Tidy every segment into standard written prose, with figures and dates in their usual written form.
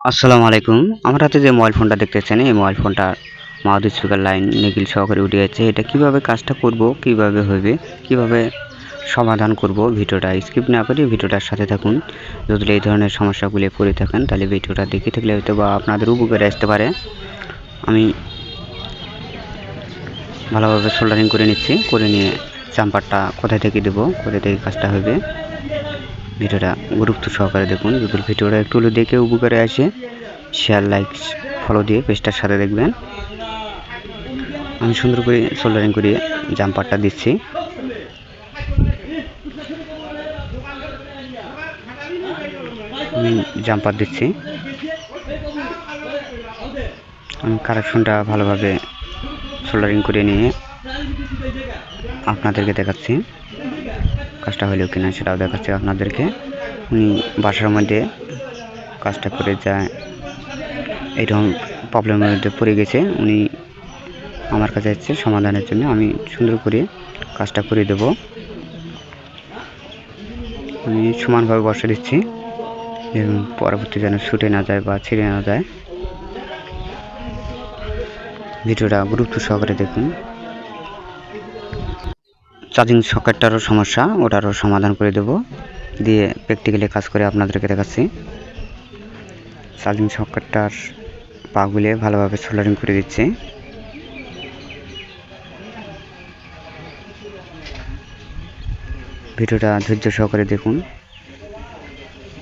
আসসালামু আলাইকুম। আমার হাতে যে মোবাইল ফোনটা দেখতেছেন, এই মোবাইল ফোনটার মাউথ স্পিকার লাইন নিগিল সহকারে উঠে যাচ্ছে। এটা কিভাবে কাজটা করব, কিভাবে হবে, কিভাবে সমাধান করব, ভিডিওটা স্কিপ না করে ভিডিওটার সাথে থাকুন। যদি এই ধরনের সমস্যাগুলি পড়ে থাকেন তাহলে ভিডিওটা দেখে থাকলে হয়তো বা আপনাদের উপকারে আসতে পারে। আমি ভালোভাবে সোল্ডারিং করে নিচ্ছি, করে নিয়ে জাম্পারটা কোথায় থেকে দেবো, কোথায় থেকে কাজটা হবে, ভিডিওটা গুরুত্ব সহকারে দেখুন। যদি ভিডিওটা একটু হলেও দেখে উপকারে আসে, শেয়ার লাইক ফলো দিয়ে পেজটার সাথে দেখবেন। আমি সুন্দর করে সোল্ডারিং করে জাম্পারটা দিচ্ছি। আমি জাম্পার দিচ্ছি, আমি কারেকশনটা ভালোভাবে সোল্ডারিং করে নিয়ে আপনাদেরকে দেখাচ্ছি। কাজটা হলেও কিনা সেটাও দেখাচ্ছি আপনাদেরকে। উনি বাসার মধ্যে কাজটা করে যায়, এইরকম প্রবলেমের মধ্যে পড়ে গেছে। উনি আমার কাছে এসেছে সমাধানের জন্য। আমি সুন্দর করে কাজটা করে দেব। আমি সমানভাবে বসে দিচ্ছি এবং পরবর্তী যেন ছুটে না যায় বা ছিঁড়ে না যায়। ভিডিওটা গুরুত্ব সহকারে দেখুন। চার্জিং সকেটটারও সমস্যা, ওটারও সমাধান করে দেব, দিয়ে প্র্যাকটিক্যালি কাজ করে আপনাদেরকে দেখাচ্ছি। চার্জিং সকেটটার পাগুলে ভালোভাবে সোল্ডারিং করে দিচ্ছি। ভিডিওটা ধৈর্য সহকারে দেখুন।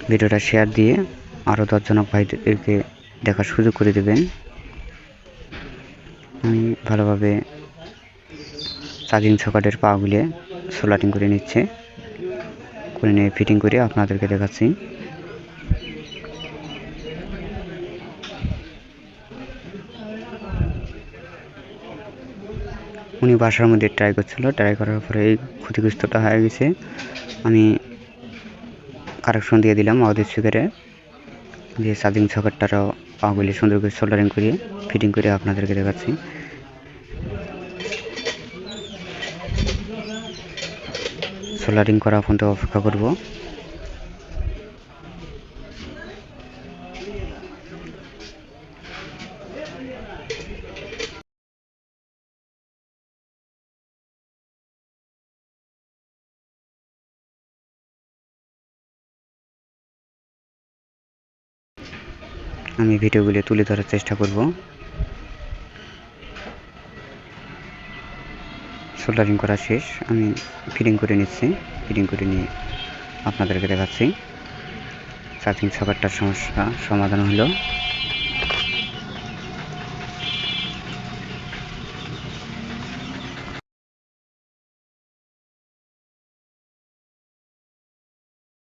ভিডিওটা শেয়ার দিয়ে আরও 10 জন ভাইদেরকে দেখার সুযোগ করে দেবেন। আমি ভালোভাবে চার্জিং সকেটের পাগুলে সোল্ডারিং করে নিচ্ছে, করে নিয়ে ফিটিং করে আপনাদেরকে দেখাচ্ছি। উনি বাসার মধ্যে ট্রাই করছিল, ট্রাই করার পরে এই ক্ষতিগ্রস্তটা হয়ে গেছে। আমি কারেকশন দিয়ে দিলাম মাউথ স্পিকারে, দিয়ে চার্জিং সকেটটারও পাগুলি সুন্দর করে সোল্ডারিং করে ফিটিং করে আপনাদেরকে দেখাচ্ছি। সোল্ডারিং করা পর্যন্ত অপেক্ষা করব। আমি ভিডিওগুলি তুলে ধরার চেষ্টা করব। সোল্ডারিং করা শেষ, আমি ফিটিং করে নিচ্ছি। ফিটিং করে নিয়ে আপনাদেরকে দেখাচ্ছি। চার্জিং সকেটটার সমস্যা সমাধান হলো।